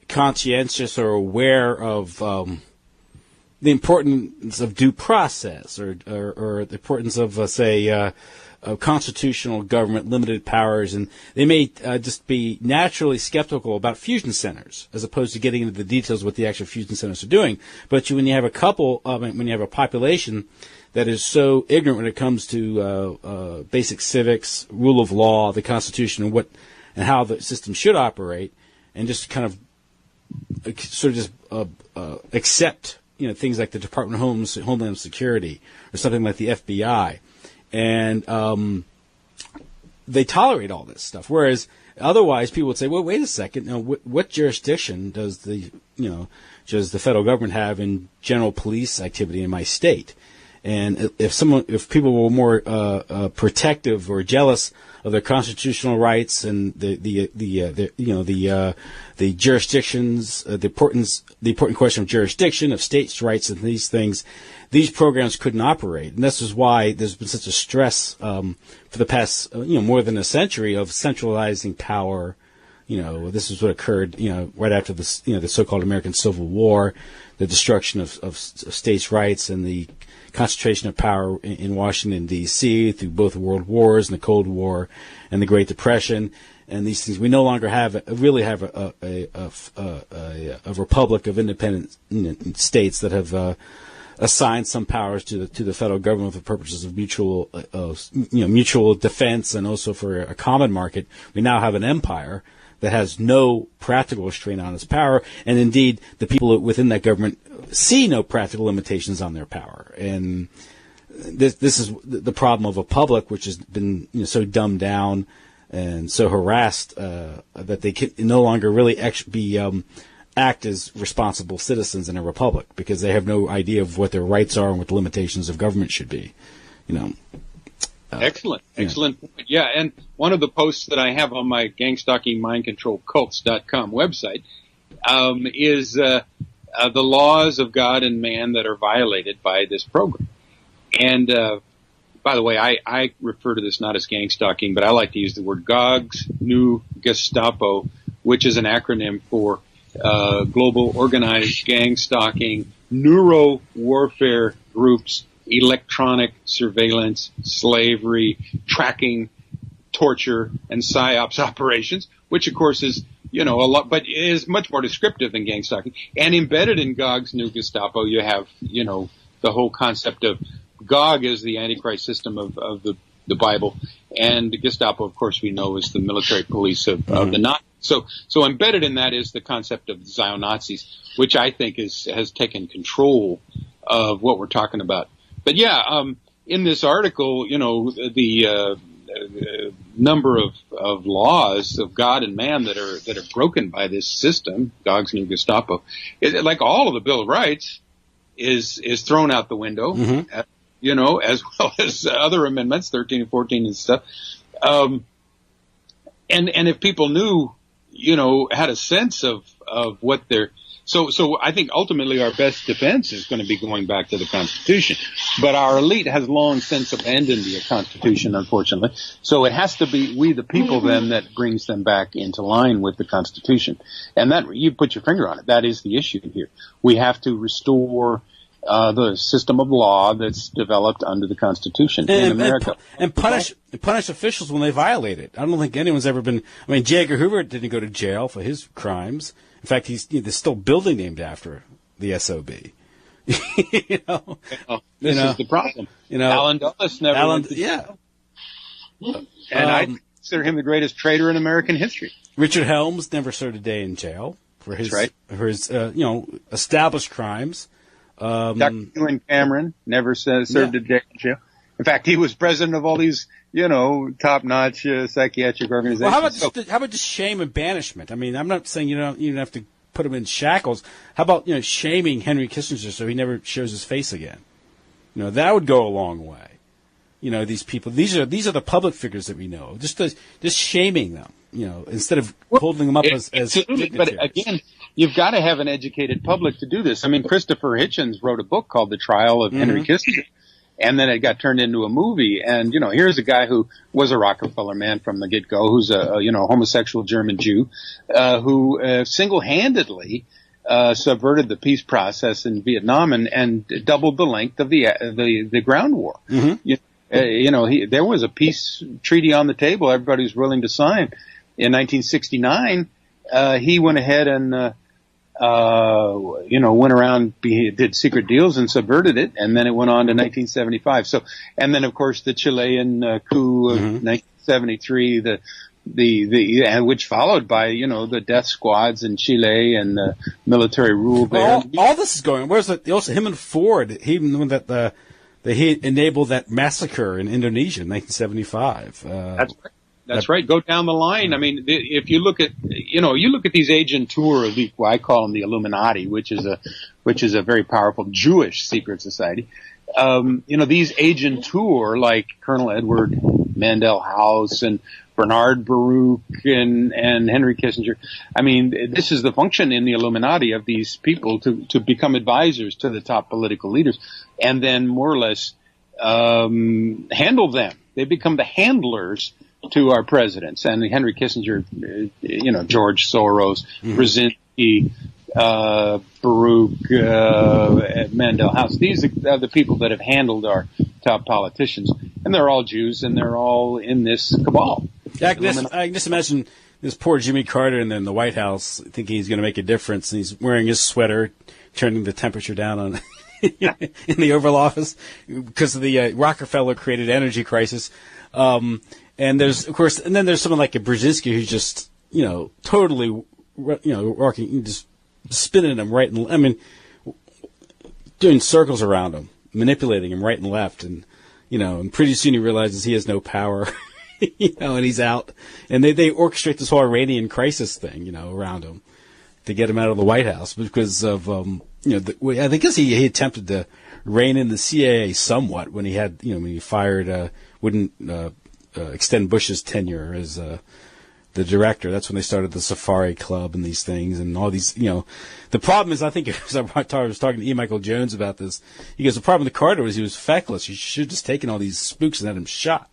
conscientious or aware of the importance of due process, or the importance of, of constitutional government, limited powers, and they may just be naturally skeptical about fusion centers, as opposed to getting into the details of what the actual fusion centers are doing. But when you have when you have a population that is so ignorant when it comes to basic civics, rule of law, the Constitution, and how the system should operate, and just kind of accept things like the Department of Homeland Security or something like the FBI, and they tolerate all this stuff. Whereas otherwise, people would say, "Well, wait a second. Now, what jurisdiction does the federal government have in general police activity in my state?" And if people were more protective or jealous of their constitutional rights and the jurisdictions, the important question of jurisdiction, of states' rights, and these things, these programs couldn't operate. And this is why there's been such a stress for the past more than a century of centralizing power. This is what occurred right after the so-called American Civil War, the destruction of states' rights and the concentration of power in Washington, D.C. through both world wars and the Cold War and the Great Depression and these things. We no longer have a republic of independent states that have assigned some powers to the federal government for purposes of mutual defense and also for a common market. We now have an empire that has no practical restraint on its power, and indeed the people within that government see no practical limitations on their power. And this is the problem of a public which has been so dumbed down and so harassed that they can no longer really act as responsible citizens in a republic, because they have no idea of what their rights are and what the limitations of government should be. Excellent point. Yeah, and one of the posts that I have on my Gang-Stalking Mind Control Cults.com website is the laws of God and man that are violated by this program. And by the way, I refer to this not as gang stalking, but I like to use the word Gog's New Gestapo, which is an acronym for Global Organized Gang Stalking Neuro Warfare Groups, Electronic Surveillance, Slavery, Tracking, Torture, and PSYOPs operations, which of course is, a lot, but is much more descriptive than gang stalking. And embedded in Gog's New Gestapo, you have, the whole concept of Gog is the Antichrist system of the Bible, and the Gestapo, of course, we know is the military police of the Nazis. So embedded in that is the concept of Zio-Nazis, which I think has taken control of what we're talking about. But yeah, in this article, the number of laws of God and man that are broken by this system, Gog's New Gestapo, like all of the Bill of Rights, is thrown out the window, as well as other amendments, 13 and 14 and stuff. and if people knew, had a sense of what they're, so I think ultimately our best defense is going to be going back to the Constitution. But our elite has long since abandoned the Constitution, unfortunately. So it has to be we the people then that brings them back into line with the Constitution. And that, you put your finger on it, that is the issue here. We have to restore the system of law that's developed under the Constitution in America. And punish officials when they violate it. I don't think anyone's ever been, J. Edgar Hoover didn't go to jail for his crimes. In fact, there's still a building named after the SOB. This is the problem. Allen Dulles never went to jail. And I consider him the greatest traitor in American history. Richard Helms never served a day in jail for his established crimes. Dr. Ewan Cameron never served a day in jail. In fact, he was president of all these, top-notch psychiatric organizations. Well, how about just shame and banishment? I'm not saying you don't have to put him in shackles. How about shaming Henry Kissinger so he never shows his face again? That would go a long way. These people. These are the public figures that we know. Just shaming them. Instead of holding them up as but again, you've got to have an educated public to do this. Christopher Hitchens wrote a book called The Trial of Henry Kissinger, and then it got turned into a movie. And here's a guy who was a Rockefeller man from the get-go, who's a homosexual German Jew, who single-handedly subverted the peace process in Vietnam and doubled the length of the ground war. There was a peace treaty on the table. Everybody was willing to sign. In 1969, he went ahead and, went around, did secret deals and subverted it. And then it went on to 1975. And then of course the Chilean coup of 1973, which followed by, the death squads in Chile and the military rule there. All this is going. Where's also him and Ford? He enabled that massacre in Indonesia in 1975. That's right. Go down the line. If you look at, these agentur of I call them the Illuminati, which is a very powerful Jewish secret society. These agentur like Colonel Edward Mandel House and Bernard Baruch and Henry Kissinger. This is the function in the Illuminati of these people to become advisors to the top political leaders and then more or less, handle them. They become the handlers to our presidents. And Henry Kissinger, George Soros, Brzezinski, Baruch, Mandel House. These are the people that have handled our top politicians. And they're all Jews, and they're all in this cabal. I can just imagine this poor Jimmy Carter in the White House thinking he's going to make a difference, and he's wearing his sweater, turning the temperature down on in the Oval Office because of the Rockefeller created energy crisis. And there's someone like a Brzezinski who's just, totally, rocking, just spinning him right and, doing circles around him, manipulating him right and left. And, and pretty soon he realizes he has no power, and he's out. And they orchestrate this whole Iranian crisis thing, around him to get him out of the White House because of, I think he attempted to rein in the CIA somewhat when he had, when he fired, wouldn't, extend Bush's tenure as the director. That's when they started the Safari Club and these things and all these, The problem is, I think, I was talking to E. Michael Jones about this. He goes, the problem with Carter was he was feckless. You should have just taken all these spooks and had him shot.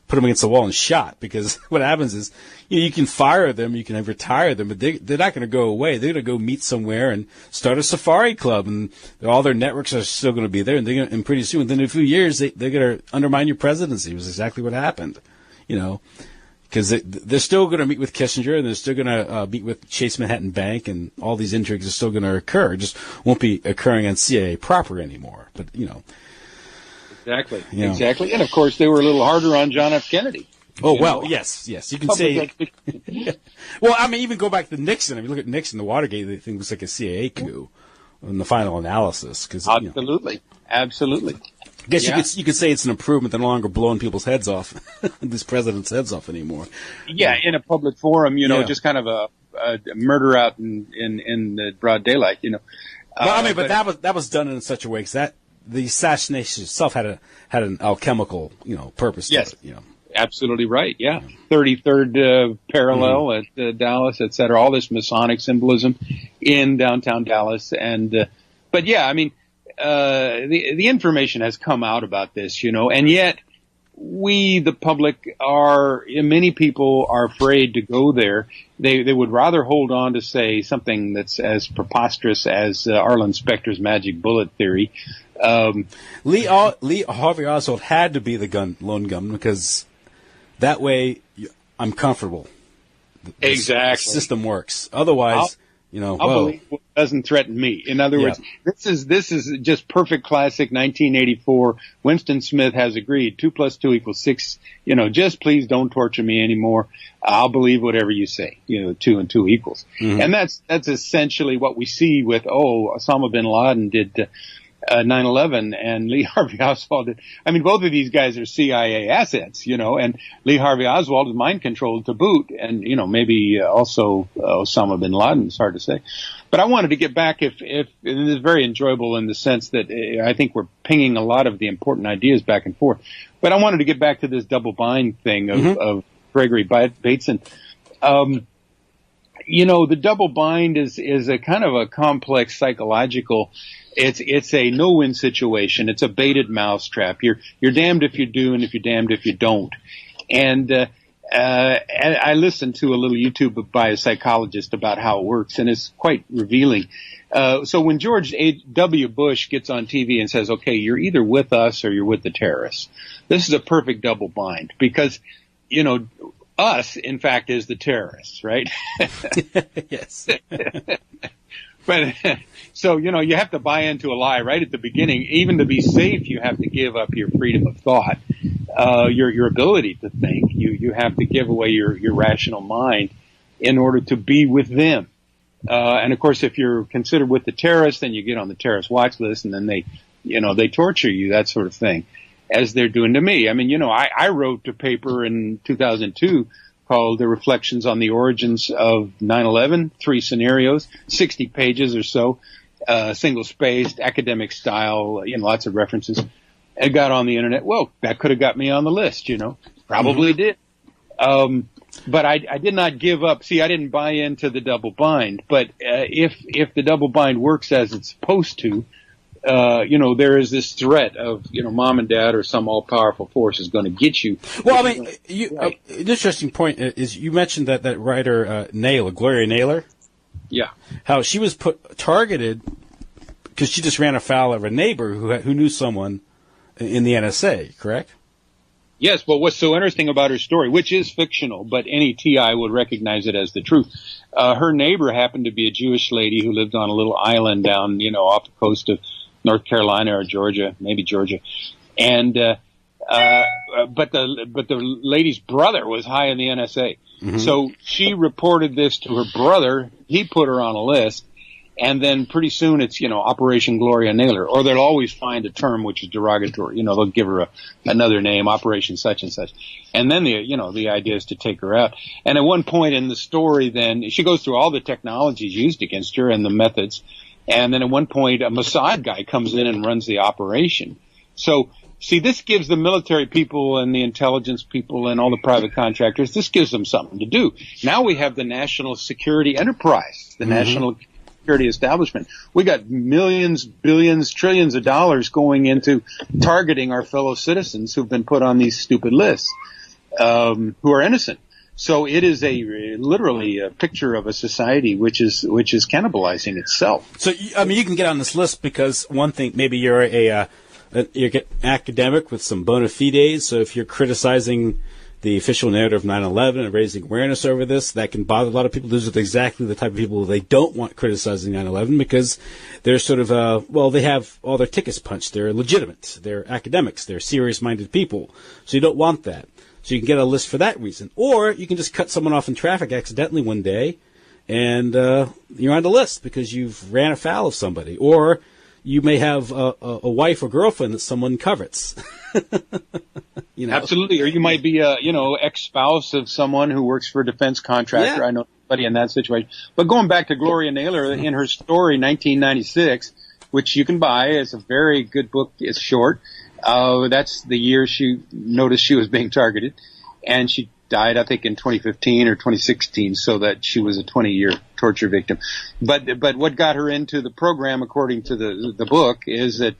Put them against the wall and shot. Because what happens is, you can fire them, you can retire them, but they're not going to go away. They're going to go meet somewhere and start a Safari Club, and all their networks are still going to be there. And pretty soon, within a few years, they're going to undermine your presidency. It was exactly what happened, because they're still going to meet with Kissinger, and they're still going to meet with Chase Manhattan Bank, and all these intrigues are still going to occur. It just won't be occurring on CIA proper anymore. But exactly. And of course, they were a little harder on John F. Kennedy. Oh, well, yes. You can say. Well, even go back to Nixon. Look at Nixon, the Watergate thing was like a CIA coup in the final analysis. Absolutely. I guess you could say it's an improvement. They're no longer blowing people's heads off, these presidents' heads off anymore. Yeah, in a public forum, just kind of a murder out in the broad daylight, But that was done in such a way because the assassination itself had an alchemical, purpose to it, Absolutely right. Yeah. 33rd parallel at Dallas, et cetera. All this Masonic symbolism in downtown Dallas. And, but yeah, I mean, the information has come out about this, and yet we, the public, many people are afraid to go there. They would rather hold on to, say, something that's as preposterous as Arlen Specter's magic bullet theory. Lee Harvey Oswald had to be the lone gunman because that way I'm comfortable. Exactly. The system works. Otherwise, I'll believe what doesn't threaten me. In other words, this is just perfect classic 1984. Winston Smith has agreed 2 + 2 = 6. Just please don't torture me anymore. I'll believe whatever you say. 2 and 2 equals. Mm-hmm. And that's essentially what we see with Osama bin Laden did 9/11 and Lee Harvey Oswald did. I mean, both of these guys are CIA assets, and Lee Harvey Oswald is mind controlled to boot, and maybe also Osama bin Laden. It's hard to say, but I wanted to get back. If it is very enjoyable in the sense that I think we're pinging a lot of the important ideas back and forth. But I wanted to get back to this double bind thing of Gregory Bateson. The double bind is a kind of a complex psychological. It's a no-win situation. It's a baited mousetrap. You're damned if you do, and if you're damned if you don't. And I listened to a little YouTube by a psychologist about how it works, and it's quite revealing. So when George W. Bush gets on TV and says, "Okay, you're either with us or you're with the terrorists," this is a perfect double bind because, us, in fact, is the terrorists, right? Yes. But so, you have to buy into a lie right at the beginning. Even to be safe, you have to give up your freedom of thought, your ability to think. You have to give away your rational mind in order to be with them. And of course, if you're considered with the terrorists, then you get on the terrorist watch list, and then they torture you, that sort of thing, as they're doing to me. I mean, I wrote a paper in 2002 called The Reflections on the Origins of 9/11, 3 scenarios, 60 pages or so, single-spaced, academic style, lots of references. It got on the internet. Well, that could have got me on the list, probably did. But I did not give up. See, I didn't buy into the double bind. But if the double bind works as it's supposed to, there is this threat of, mom and dad or some all-powerful force is going to get you. Well, I mean, an interesting point is you mentioned that writer Gloria Naylor. Yeah. How she was targeted because she just ran afoul of a neighbor who knew someone in the NSA, correct? Yes, but what's so interesting about her story, which is fictional, but any TI would recognize it as the truth. Her neighbor happened to be a Jewish lady who lived on a little island down, off the coast of North Carolina or Georgia, maybe Georgia. And, but the lady's brother was high in the NSA. Mm-hmm. So she reported this to her brother. He put her on a list. And then pretty soon it's, Operation Gloria Naylor, or they'll always find a term which is derogatory. They'll give her another name, Operation such and such. And then the idea is to take her out. And at one point in the story, then she goes through all the technologies used against her and the methods. And then at one point, a Mossad guy comes in and runs the operation. So, see, this gives the military people and the intelligence people and all the private contractors, this gives them something to do. Now we have the national security enterprise, the national security establishment. We got millions, billions, trillions of dollars going into targeting our fellow citizens who've been put on these stupid lists, who are innocent. So it is literally a picture of a society which is cannibalizing itself. So you can get on this list because one thing, maybe you're you're an academic with some bona fides. So if you're criticizing the official narrative of 9/11 and raising awareness over this, that can bother a lot of people. Those are exactly the type of people they don't want criticizing 9/11 because they're sort of they have all their tickets punched. They're legitimate. They're academics. They're serious-minded people. So you don't want that. So you can get a list for that reason. Or you can just cut someone off in traffic accidentally one day, and you're on the list because you've ran afoul of somebody. Or you may have a wife or girlfriend that someone covets. Absolutely. Or you might be ex-spouse of someone who works for a defense contractor. Yeah. I know somebody in that situation. But going back to Gloria Naylor, in her story, 1996, which you can buy, it's a very good book. It's short. That's the year she noticed she was being targeted. and she died, I think, in 2015 or 2016, so that she was a 20-year torture victim. But what got her into the program, according to the book, is that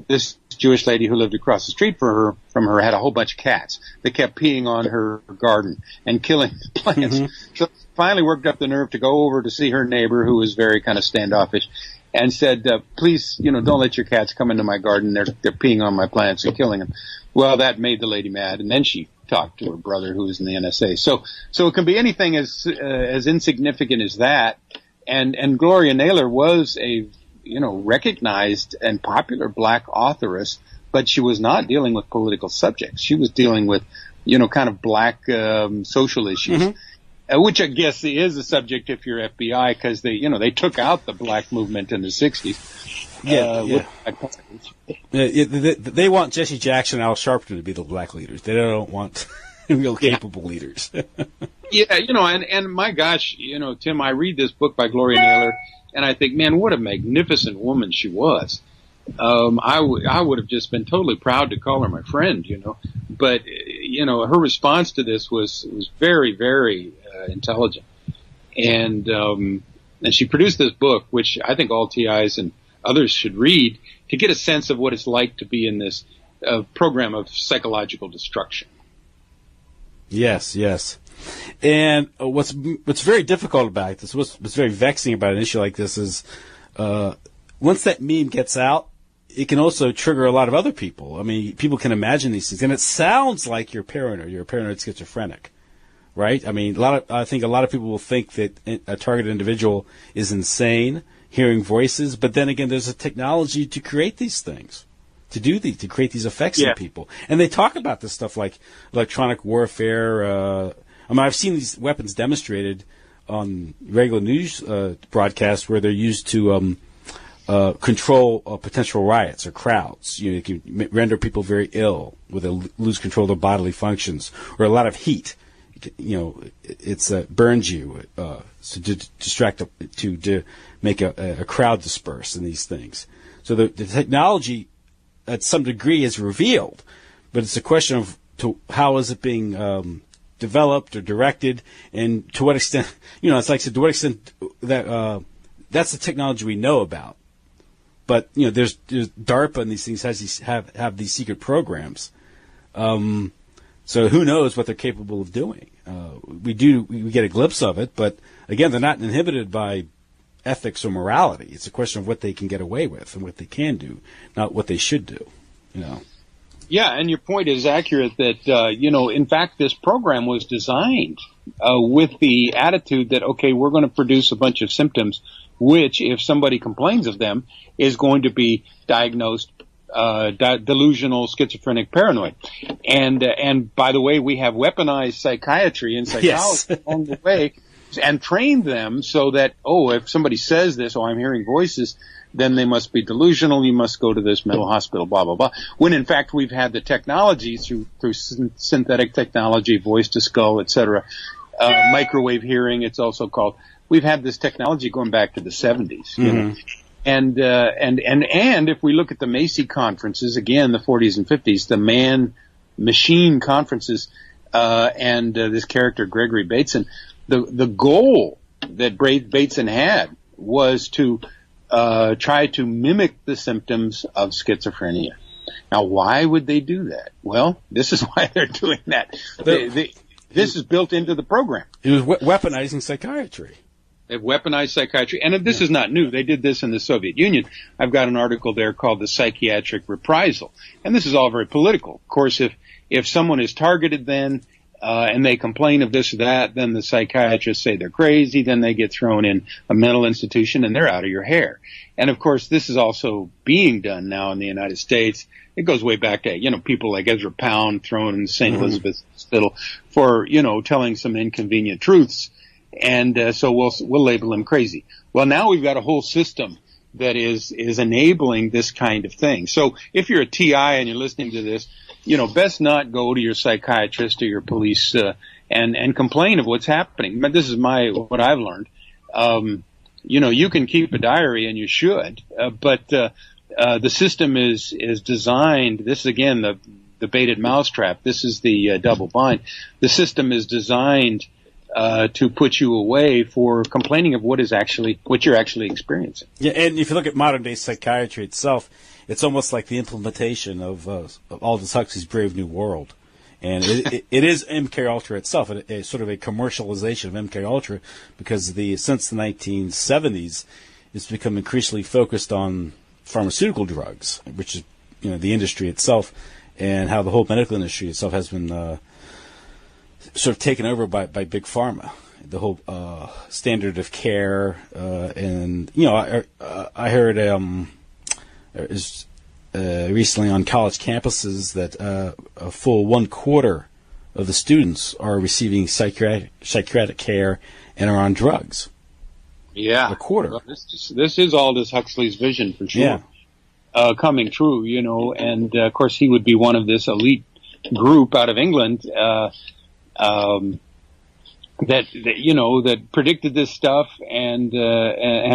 this Jewish lady who lived across the street from her had a whole bunch of cats. They kept peeing on her garden and killing the plants. Mm-hmm. So finally worked up the nerve to go over to see her neighbor, who was very kind of standoffish, and said, please, don't let your cats come into my garden. They're peeing on my plants and killing them. Well, that made the lady mad, and then she talked to her brother, who was in the NSA. So it can be anything as insignificant as that. And Gloria Naylor was a recognized and popular black authoress, but she was not dealing with political subjects. She was dealing with kind of black social issues. Mm-hmm. Which I guess is a subject if you're FBI, because they took out the black movement in the 60s. They want Jesse Jackson and Al Sharpton to be the black leaders. They don't want real capable leaders. And my gosh, Tim, I read this book by Gloria Naylor, and I think, man, what a magnificent woman she was. I would have just been totally proud to call her my friend, but her response to this was very, very intelligent, and she produced this book, which I think all TIs and others should read to get a sense of what it's like to be in this program of psychological destruction. Yes. And what's very difficult about this, what's very vexing about an issue like this is, once that meme gets out, it can also trigger a lot of other people. I mean, people can imagine these things, and it sounds like you're paranoid. You're a paranoid schizophrenic, right? I mean, I think a lot of people will think that a targeted individual is insane, hearing voices, but then again, there's a technology to create these things, to create these effects in people. And they talk about this stuff like electronic warfare. I've seen these weapons demonstrated on regular news broadcasts where they're used to control potential riots or crowds. It can render people very ill, where they lose control of their bodily functions, or a lot of heat. It's burns you to distract, to make a crowd disperse in these things. So the technology, at some degree, is revealed, but it's a question of how is it being developed or directed, and to what extent. It's like, so to what extent that that's the technology we know about. But there's DARPA and these things have these secret programs. So who knows what they're capable of doing? We get a glimpse of it, but again, they're not inhibited by ethics or morality. It's a question of what they can get away with and what they can do, not what they should do. Yeah, and your point is accurate that in fact, this program was designed with the attitude that, okay, we're going to produce a bunch of symptoms, which, if somebody complains of them, is going to be diagnosed delusional, schizophrenic, paranoid. And by the way, we have weaponized psychiatry and psychology along the way, and trained them so that, if somebody says this, I'm hearing voices, then they must be delusional, you must go to this mental hospital, blah, blah, blah. When in fact we've had the technology through synthetic technology, voice to skull, etc., microwave hearing, it's also called. We've had this technology going back to the 70s. Mm-hmm. And if we look at the Macy conferences, again, the 40s and 50s, the man-machine conferences, and this character, Gregory Bateson, the goal that Bateson had was to try to mimic the symptoms of schizophrenia. Now, why would they do that? Well, this is why they're doing that. This is built into the program. It was weaponizing psychiatry. They've weaponized psychiatry. And this is not new. They did this in the Soviet Union. I've got an article there called The Psychiatric Reprisal. And this is all very political. Of course, if someone is targeted then, and they complain of this or that, then the psychiatrists say they're crazy, then they get thrown in a mental institution and they're out of your hair. And of course, this is also being done now in the United States. It goes way back to, people like Ezra Pound thrown in St. Elizabeth's Hospital for, telling some inconvenient truths. And so we'll label him crazy. Well, now we've got a whole system that is enabling this kind of thing. So if you're a TI and you're listening to this, best not go to your psychiatrist or your police and complain of what's happening. But this is what I've learned. You can keep a diary, and you should, but the system is designed. This is again the the baited mousetrap. This is the double bind. The system is designed to put you away for complaining of what you're actually experiencing. Yeah, and if you look at modern day psychiatry itself, it's almost like the implementation of Aldous Huxley's Brave New World. And it is MK Ultra itself, it's sort of a commercialization of MK Ultra, because since the 1970s, it's become increasingly focused on pharmaceutical drugs, which is the industry itself, and how the whole medical industry itself has been sort of taken over by big pharma. The whole standard of care, and I heard recently on college campuses that a full 1/4 of the students are receiving psychiatric care and are on drugs. Yeah, a quarter. Well, this is Aldous Huxley's vision for sure, coming true. And of course he would be one of this elite group out of England that predicted this stuff and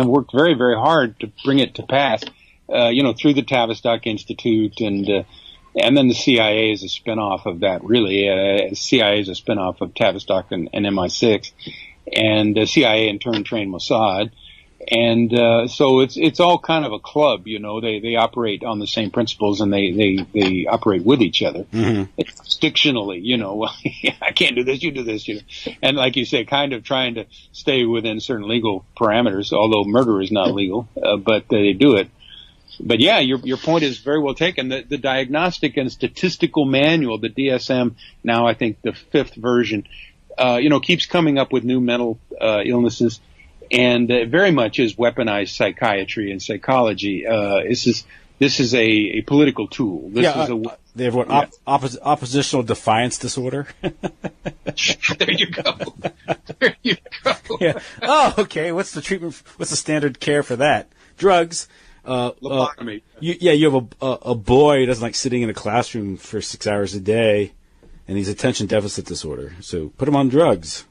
worked very, very hard to bring it to pass. Through the Tavistock Institute and then the CIA is a spinoff of that, really. CIA is a spinoff of Tavistock and MI6, and CIA in turn trained Mossad. And so it's all kind of a club, they operate on the same principles, and they operate with each other. Mm-hmm. Jurisdictionally, well, I can't do this, you do this, And like you say, kind of trying to stay within certain legal parameters, although murder is not legal, but they do it. But yeah, your point is very well taken. The Diagnostic and Statistical Manual, the DSM, now I think the 5th version, keeps coming up with new mental illnesses, and it very much is weaponized psychiatry and psychology. This is a political tool. They have what, oppositional defiance disorder. There you go. There you go. Yeah. Oh, okay. What's the treatment? What's the standard care for that? Drugs. Lobotomy. You have a boy who doesn't like sitting in a classroom for 6 hours a day, and he's attention deficit disorder. So put him on drugs.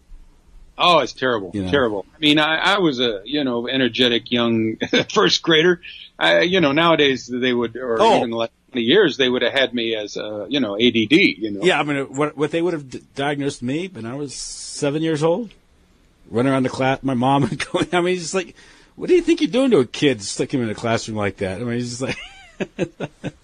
Oh, it's terrible. Terrible. I mean, I was a, energetic young first grader. Nowadays they would, even the last 20 years, they would have had me as, ADD, Yeah, I mean, what they would have diagnosed me when I was 7 years old, running around the class, my mom and going, I mean, just like, what do you think you're doing to a kid, stick him in a classroom like that? I mean, it's just like...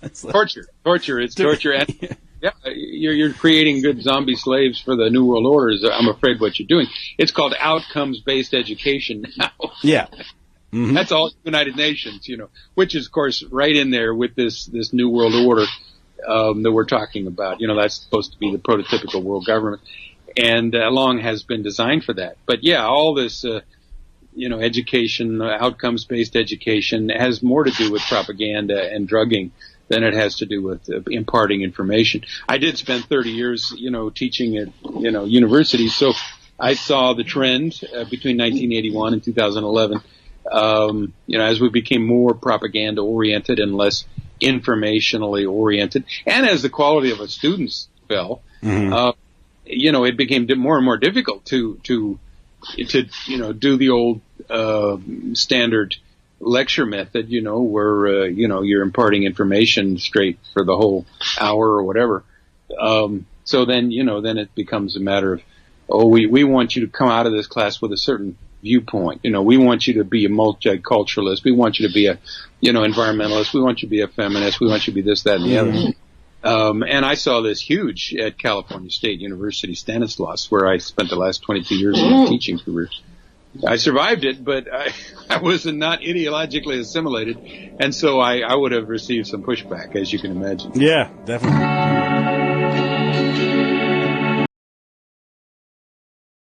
it's like torture. It's torture. And, yeah, you're creating good zombie slaves for the New World Order, is, I'm afraid, what you're doing. It's called outcomes-based education now. Yeah. Mm-hmm. That's all United Nations, which is, of course, right in there with this New World Order that we're talking about. That's supposed to be the prototypical world government. And long has been designed for that. But, yeah, all this... education, outcomes-based education has more to do with propaganda and drugging than it has to do with imparting information. I did spend 30 years, teaching at, universities, so I saw the trend between 1981 and 2011, as we became more propaganda-oriented and less informationally oriented, and as the quality of our students fell, mm-hmm. It became more and more difficult to do the old standard lecture method, where you're imparting information straight for the whole hour or whatever. So then it becomes a matter of, we want you to come out of this class with a certain viewpoint. We want you to be a multiculturalist. We want you to be a environmentalist. We want you to be a feminist. We want you to be this, that, and the other. And I saw this huge at California State University, Stanislaus, where I spent the last 22 years of my teaching career. I survived it, but I was not ideologically assimilated, and so I would have received some pushback, as you can imagine. Yeah, definitely.